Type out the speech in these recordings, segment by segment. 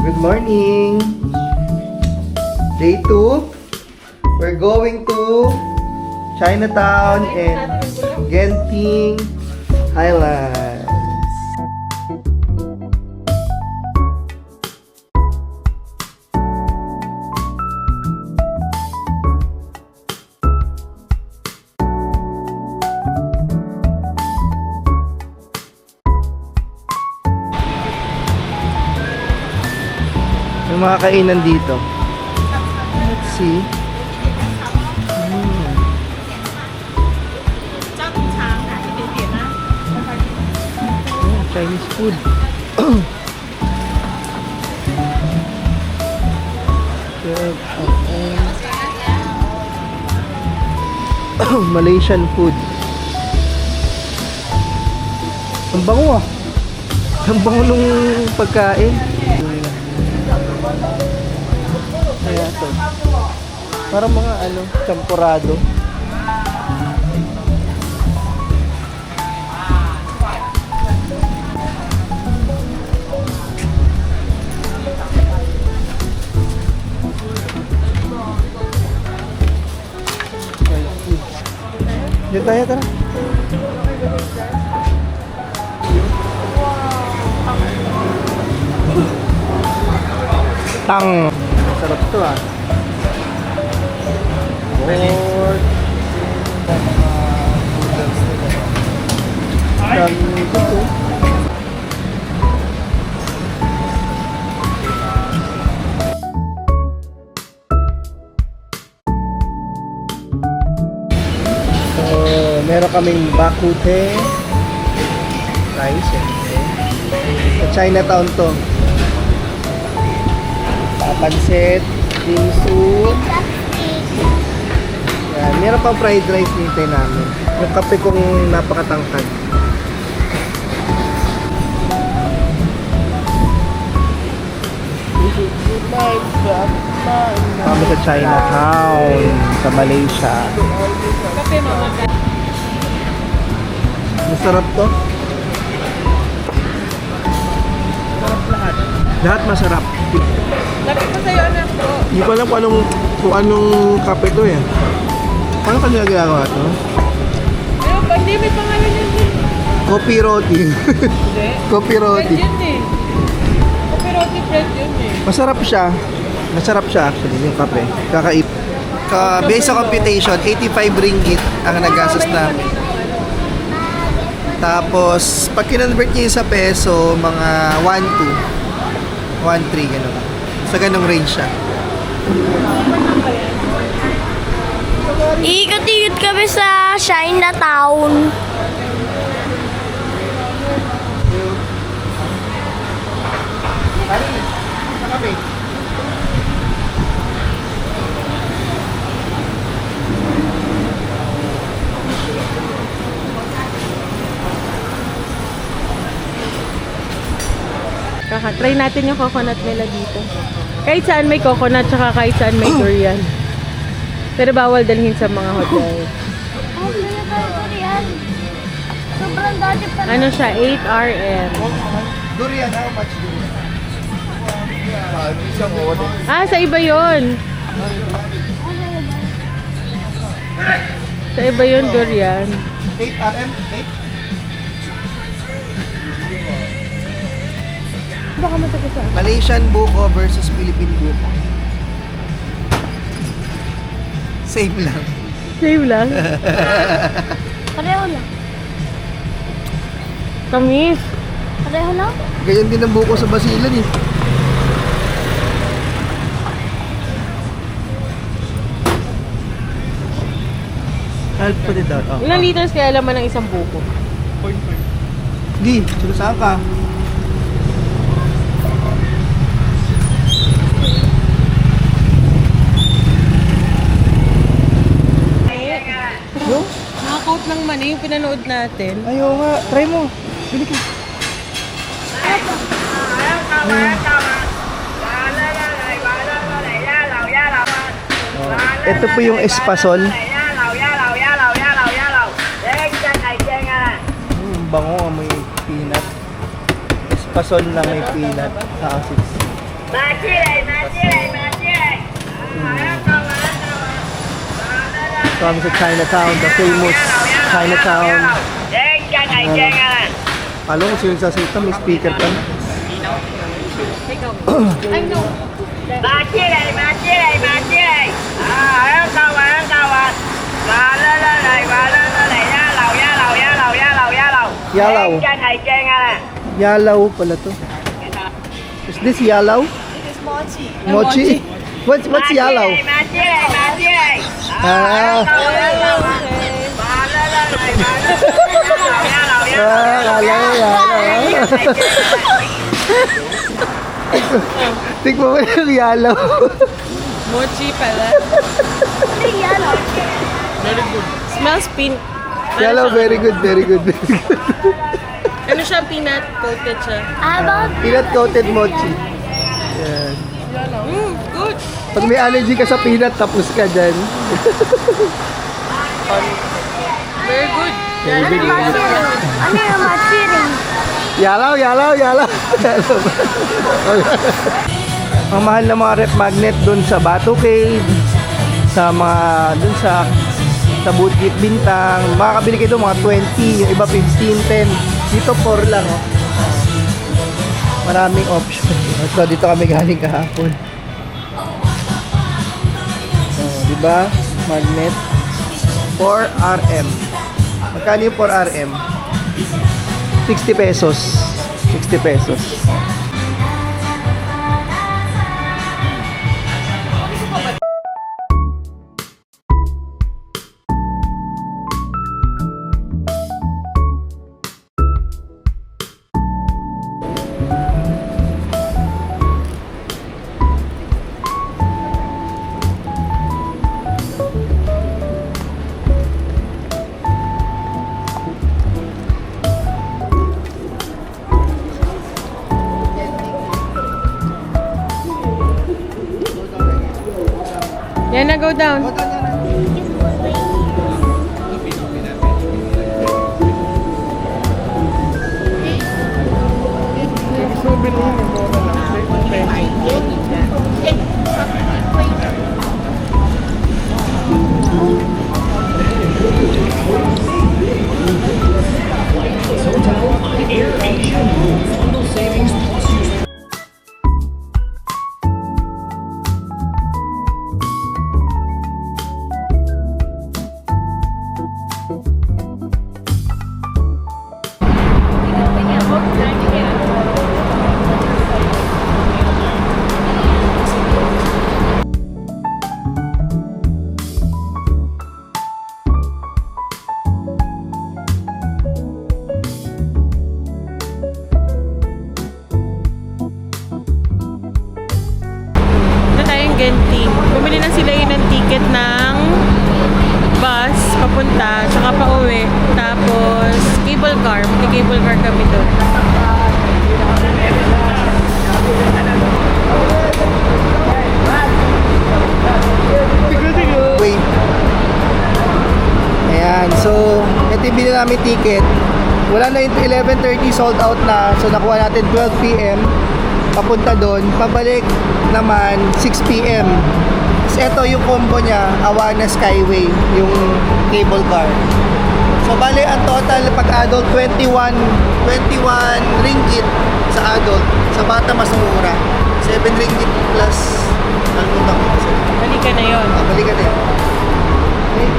Good morning! Day 2. We're going to Chinatown and Genting Highlands. Yung mga kainan dito. Let's see. Chinese food. Malaysian food. Ang bango ah. Ang bango nung pagkain. Kaya to. Parang mga champurado. Dito tayo, tara. Tang. Sarap to ah. Pork. Dami dito. Meron kaming bakute rice sa Chinatown to. Papansit, dimsum. Yan, meron pang fried rice nintay namin. Yung kape kong napakatangkad. Kami sa Chinatown sa Malaysia. Kape mama. Masarap to. Masarap lahat. Lahat masarap. Lapit ko sa'yo, anak ko. Hindi ko alam kung anong kape to eh. Paano kanila ginagawa to? Ayun, hindi may pangalan yun din. Coffee roti. Hindi. Coffee roti. Bread yun eh. Coffee roti bread yun eh. Masarap siya. Masarap siya actually yung kape. Kakaip. Based sa computation, 85 ringgit ang nagastos namin. Tapos, pag kinonvert niyo sa peso, mga 1.2, 1.3, gano'n. Sa ganong range siya. Ikot-ikot kami sa Chinatown. Try natin yung coconut nila dito. Kahit saan may coconut, tsaka kahit saan may durian. Pero bawal dalhin sa mga hotel. Oh, meron tayo durian. Sobrang dati pa. Ano siya? 8 RM. Durian, how much durian? Ah, sa iba yun. Sa iba yun, durian. 8 RM? 8? Baka matagal sa Malaysian buko versus Philippine buko. Same lang. Same lang. Pareho lang. Tamis. Pareho lang? Ganyan din ang buko sa Basilan eh. I'll put it down. Oh. Ilang liters kaya laman ng isang buko? Di, saan ka? Yung? Nakakoat ng mani yung pinanood natin. Ayaw nga. Try mo. Bili ka. Ito po yung espasol. Bango, may peanut. Espasol na may peanut. Sausage. So kami sa Chinatown, the famous Chinatown. Alam mo sino sa sita, may speaker pa. I know. Yalaw. Yalaw pala to. Is this yalaw? It is mochi. Mochi? What's yalaw? Ah, kala ko yalaw. Tignan mo yung yalaw. Mochi pala. Yellow. Smells pink. Yalaw, very good, very good. Ano siya, peanut coated siya. How about Peanut coated mochi. Yan. Good. Pag may allergy ka sa peanut, tapos ka dyan. Very good. Very good. ano yung mochi ring? Yalaw, yalaw, yalaw. Ang mahal na mga rep magnet dun sa Bato Cave, sa mga dun sa Bukit Bintang, makakabili kayo doon mga 20, yung iba 15, 10. Dito 4 lang, oh. Maraming option. So dito kami galing kahapon. So, di ba? Magnet 4RM. Magkano yung 4RM? 60 pesos. 60 pesos. Yan na, go down. Genting. Bumili na sila yun ng ticket ng bus papunta, tsaka pa uwi. Tapos, cable car. May cable car kami doon. Wait. Ayan, so ito yung binili namin ticket. Wala na yung 11:30, sold out na. So nakuha natin 12 PM papunta doon. Pabalik naman 6 PM. So ito yung combo niya, Awana Skyway, yung cable car. So bali ang total pag adult 21 ringgit sa adult. Sa bata mas mura. 7 ringgit plus ano to? Balikan na yun. Balikan na yun. Okay.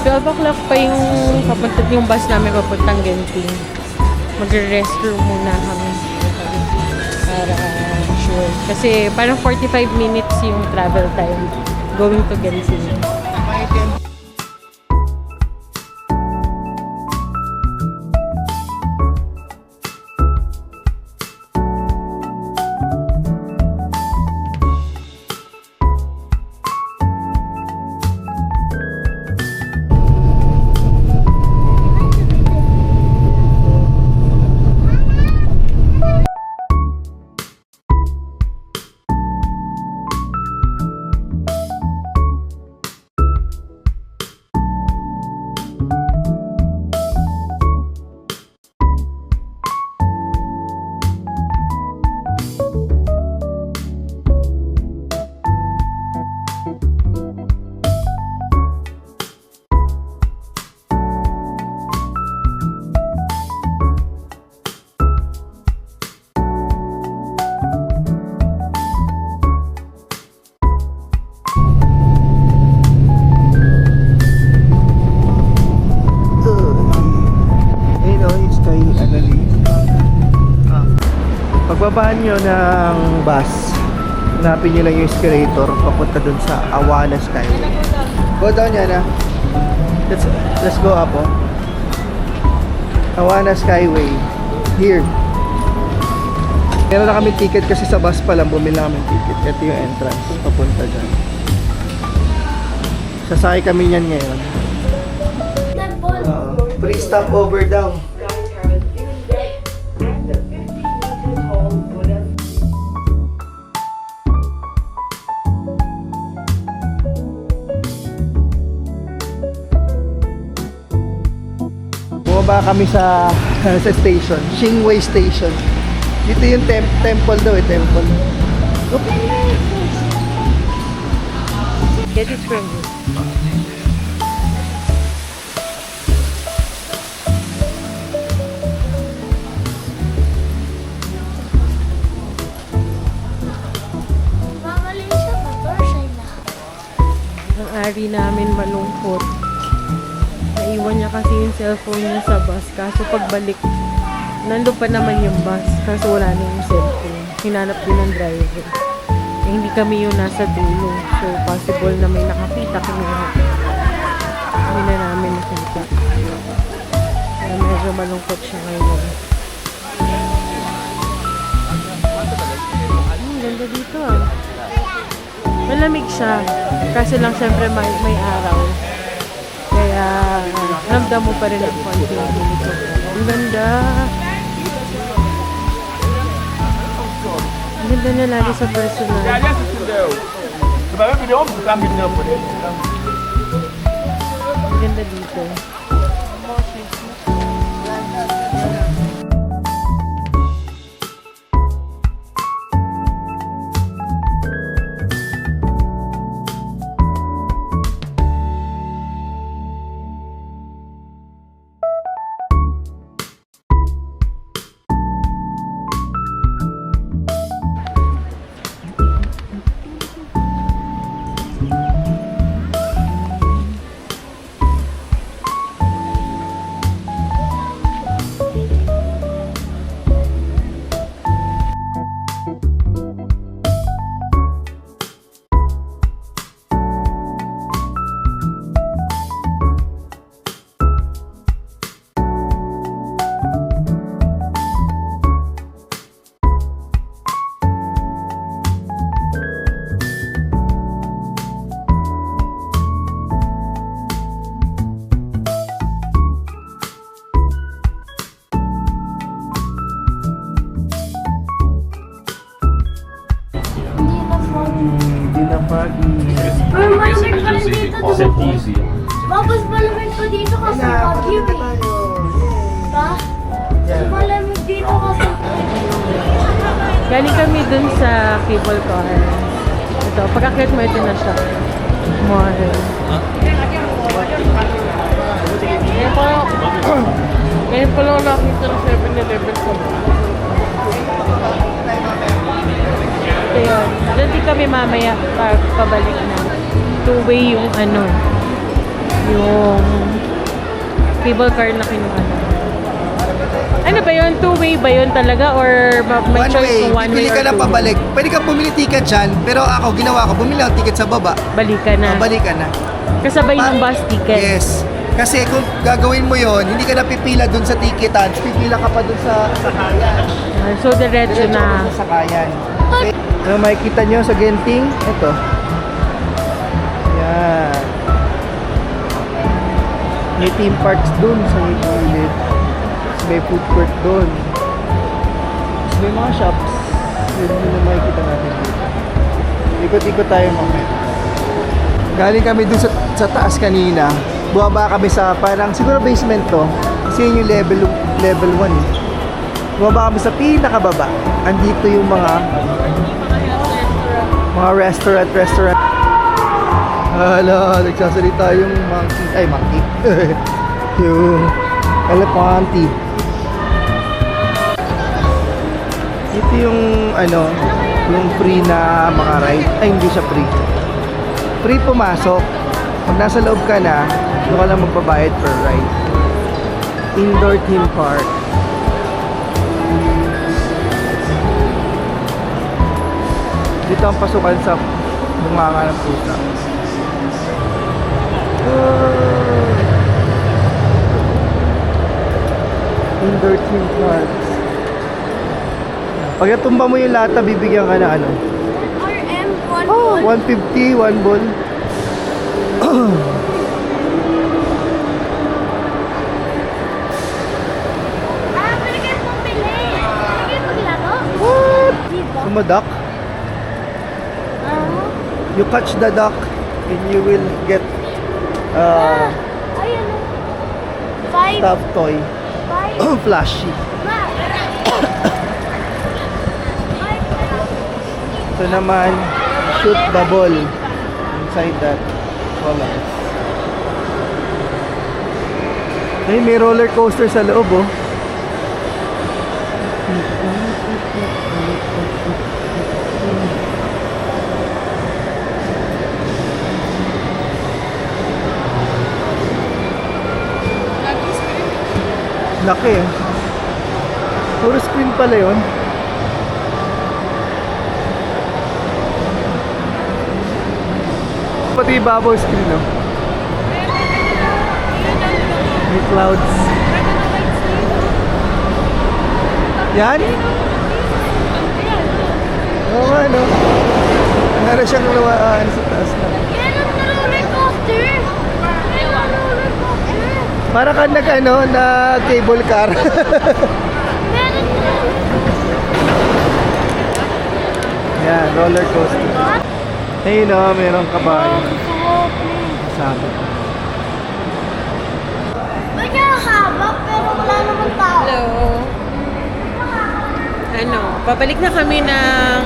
12 o'clock pa yung papunta yung bus namin papuntang Genting. Magre-restroom muna kami. Para sure. Kasi parang 45 minutes yung travel time going to Genting. Pagbaba nyo ng bus, hanapin nyo lang yung escalator papunta dun sa Awana Skyway. Go down yan, ah. Let's go up, oh. Awana Skyway. Here. Meron na kami ticket kasi sa bus pa lang bumili na kami ticket. Ito yung entrance papunta dyan. Sasakay kami niyan ngayon. Free stopover daw. Bumaba kami sa sa station, Xingwei Station. Dito yung temple daw, temple. Okay. Get it from you. Mamaling siya pa, Dorsay na. Ang ari namin malungkot. Naiwan niya kasi yung cellphone niya sa bus. Kaso pagbalik, nandun pa naman yung bus. Kaso wala na yung cellphone. Hinanap din ng driver. Eh, hindi kami yung nasa dulo. So, possible na may nakakita kinuha. Hindi na namin nakita. Kaya medyo malungkot siya ngayon. Ganda dito ah. Malamig siya. Kasi lang syempre may araw. Kaya ramdam mo pa rin ang konti yung dito. Ang ganda. Ang ganda niya lagi sa personal. Ang ganda dito. Hindi na foggy. Pero malamig pa rin dito. easy. Mas malamig pa dito kasi Baguio eh. Pa? Malamig dito kasi Galing kami dun sa cable car. Ito, pagkakit mo ito na siya. Mall. Ngayon pa lang nakita ng 7-Eleven ko. Ito yun. Doon din kami mamaya pabalik na. Two-way yung yung cable car na kinuha. Ano ba yun? Two-way ba yun talaga? Or may One choice way, kung one way bibili or ka na two-way? pabalik. Pwede ka bumili ticket dyan, pero ako, ginawa ko, bumili ako ticket sa baba. Balikan na. Balikan na. Kasabay ng bus ticket. Yes. Kasi kung gagawin mo yon, hindi ka na pipila dun sa ticketan, pipila ka pa dun sa sakayan. So, diretso Diretso na. ka sa sakayan. Okay. Ano makikita nyo sa Genting? Ito. Yan. May theme parks dun sa gilid. May food court dun. Tapos may mga shops. Yun yung makikita natin dito. Ikot-ikot tayo mamaya. Galing kami dun sa taas kanina. Bumaba kami sa parang siguro basement to. Kasi yun yung level 1 eh. Bumaba kami sa pinakababa. Andito yung mga restaurant. Hala, nagsasalita yung monkey. Yung elephante. Ito yung yung free na mga ride. Ay, hindi siya free. Free pumasok. Pag nasa loob ka na, doon ka lang magbabayad per ride. Indoor theme park. Dito ang pasukan sa bunganga ng pusa. Indoor theme parks. Pag natumba mo yung lata, bibigyan ka na ano? RM, one Oh, ball. 150, 1 ball. Pinagay mong pili. Pinagay mong laro. What? Diba? Sumadak? You catch the duck and you will get Ayun o. Five. stuffed toy. Five. Flashy. Ma. Five. Ito naman, shoot the ball inside that collar. Ay, may roller coaster sa loob, oh. Laki, eh. Puro screen pala yun. Pati ibabaw screen, no? May clouds. Yan? Oo nga, no? Meron siyang luwaan sa taas na. Yan ang roller coaster. Yan ang roller coaster. Para ka nag, na cable car. Meron na. Yan, roller coaster. Ayun, no? Merong kabayo. Sabi. May habak pero wala naman tao. Hello. Ano, pabalik na kami ng...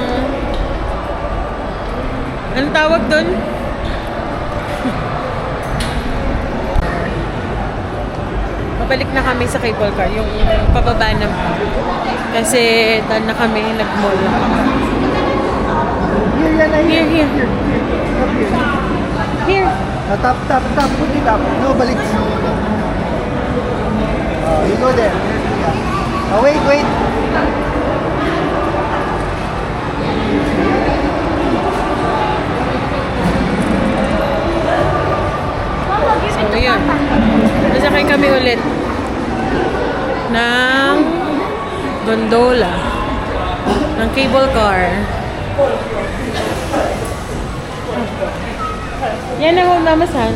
Anong tawag doon? Pabalik na kami sa cable car, yung pababa na. Kasi dahil na kami nag-mall. Here, yan, ay. Here, here. Here. Tap, tap, tap. Put it up. No, balik. Oh, you go there. Oh, wait, wait. So, yun. Nasakay kami ulit ng gondola ng cable car. Yan ang mamamasan.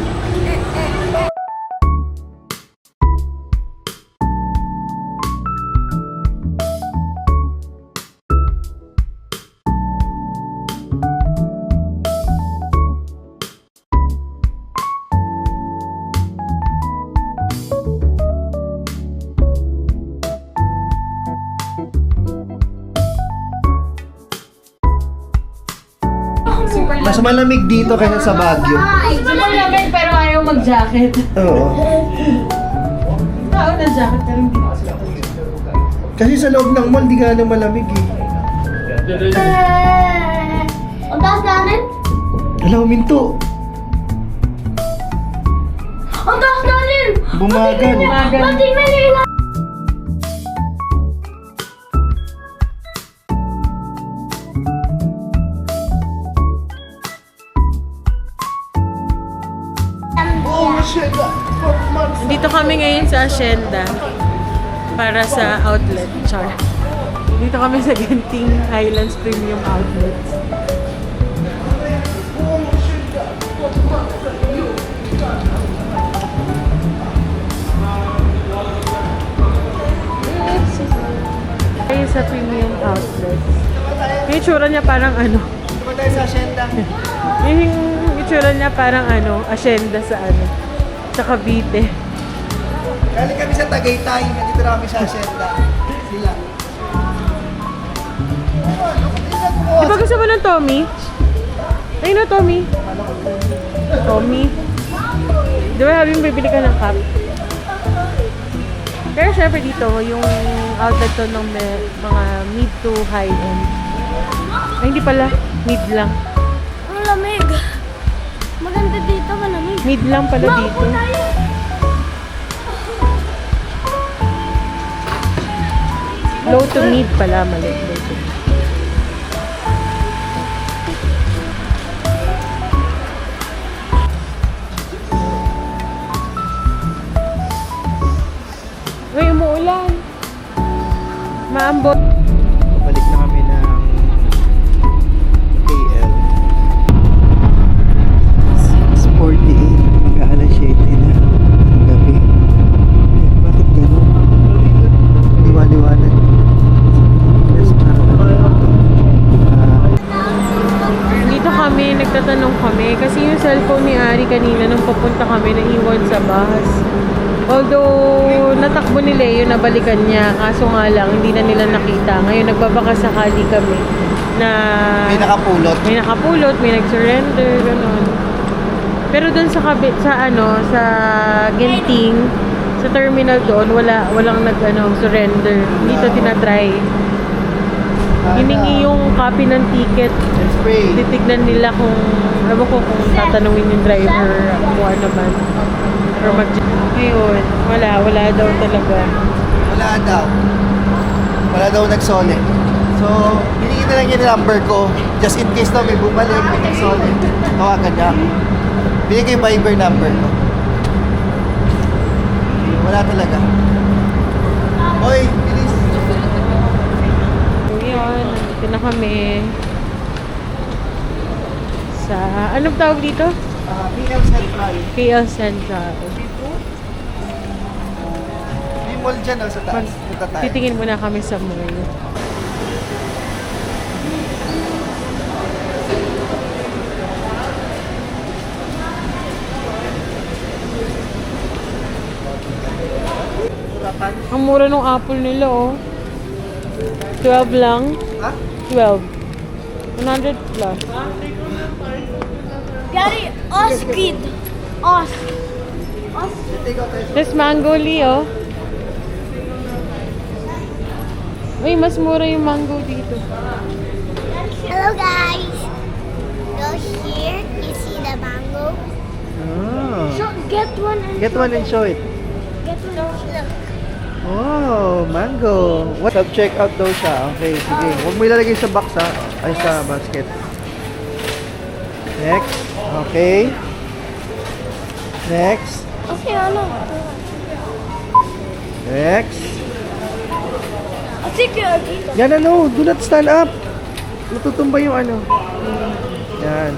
Mas malamig dito kaysa sa Baguio. Super lamig pero ayaw mag-jacket. Oo. Tao na jacket pero hindi. Kasi sa loob ng mall, di ka na malamig eh. Ang taas namin? Alam mo, minto. Ang taas namin! Bumagal. Pati Manila! Dito kami ngayon sa Hacienda para sa outlet. Char. Dito kami sa Genting Highlands Premium Outlets. Tayo sa Premium Outlets. Yung itsura niya parang ano. Diba tayo sa Hacienda? Yung itsura niya parang ano, Hacienda sa ano. Sa Cavite. Galing kami sa Tagaytay, nandito na kami sa Hacienda. Sila. Di ba gusto mo ng Tommy? Ayun na, Tommy. Tommy. Di ba habing bibili ka ng cup? Pero syempre dito, yung outlet to ng mga mid to high end. Ay, hindi pala. Mid lang. Ang lamig. Maganda dito, malamig. Mid lang pala dito. Low to mid pala, mali. Low to mid. Maambot. Balik na kami ng KL. 6:48. Mag-aalas 7 na. Ang gabi. Bakit gano'n? Liwa-liwanag. Yes, parang Dito kami, nagtatanong kami. Kasi yung cellphone ni Ari kanina nung papunta kami, naiwan sa bus. Although, natakbo ni Leo, nabalikan niya. Kaso nga lang, hindi na nila nakita. Ngayon, nagbabakasakali kami na may nakapulot. may nakapulot, may nag-surrender, gano'n. Pero doon sa sa Genting, sa terminal doon, walang surrender. Dito tinatry. Hiningi yung copy ng ticket. Spray. Titignan nila kung, ewan ko kung tatanungin yung driver kung ano man. Or ngayon, wala daw talaga. Wala daw nagsole. So, hiningi na lang yung number ko. Just in case daw may bumalik, may nagsole. Tawagan niya ako. Binigay yung Viber number ko. Wala talaga. Hoy, bilis. So yun, nandito na kami sa, anong tawag dito? PL Central. KL Central. May mall dyan sa taas. Punta tayo. Titingin muna kami sa mall. Ang mura ng apple nila, oh. 12 lang. Ha? 12. 100 plus. Daddy, us kid. Us. Take out tayo. This mango, Leo. Uy, mas mura yung mango dito. Hello guys. Go here. You see the mango? Ah. So get one and Get one and show it. get one. Look. Oh, mango. What? Self-check out daw siya. Okay, sige. Huwag mo ilalagay sa box ha. Ay, sa basket. Next. Okay. Next. Okay, ano? Next. I'll take your dito. Yan ano, do not stand up. Natutumba yung ano. Yan.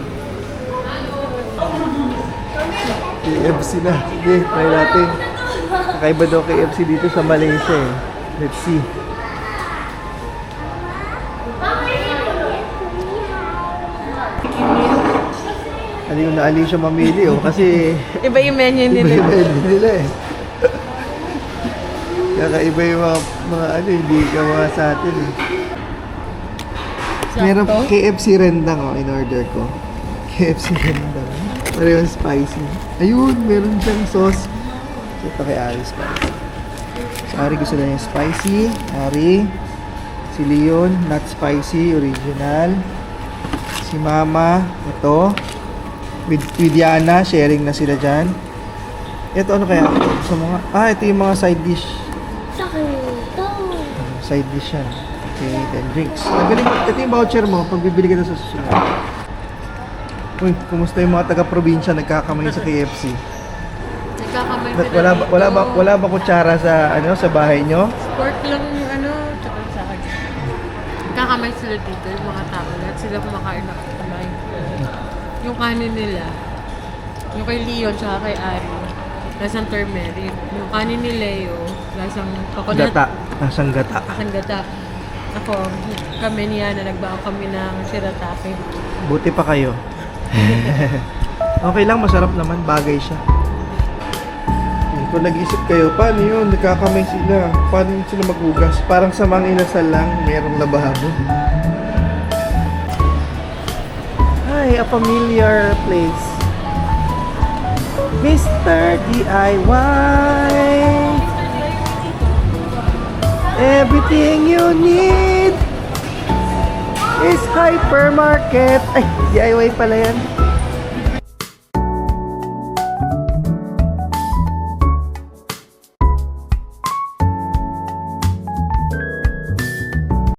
KFC na. Sige, try natin. Kakaiba daw KFC dito sa Malaysia eh. Let's see. Ali yung naali siya mamili oh. Kasi Iba yung menu iba nila. yung menu nila eh. Kakaiba yung mga ano, hindi ka mga sa atin eh. Meron KFC rendang oh, in order ko. KFC rendang. Pero yung spicy. Ayun, meron siyang sauce. So, ito kay Ari spicy. So, Ari gusto na yung spicy. Ari. Si Leon, not spicy, original. Si Mama, ito. With Yana, sharing na sila dyan. Ito ano kaya? Sa mga, ito yung mga side dish. Sa akin ito. Side dish yan. Okay, then drinks. Magaling, ito yung voucher mo pag bibili ka na sa susunod. Uy, kumusta yung mga taga-probinsya nagkakamay sa KFC? Nagkakamay Ba't wala ba kutsara sa sa bahay nyo? Pork lang yung tsaka sa akin. Nagkakamay sila dito, yung mga tao. Lahat sila kumakain na kamay. Yung kanin nila, yung kay Leon tsaka kay Ari, lasang turmeric. Yung kanin ni Leo, lasang coconut. Gata. Nasang gata. Lasang gata. Ako, kami niya na nagbaon kami ng shirataki. Buti pa kayo. Okay lang, masarap naman. Bagay siya. Kung nag-isip kayo, paano yun? Nagkakamay sila. Paano sila maghugas? Parang sa mga inasal lang, mayroong lababo. Hi, a familiar place. Mr. DIY. Everything you need is hypermarket. Ay, DIY pala yan.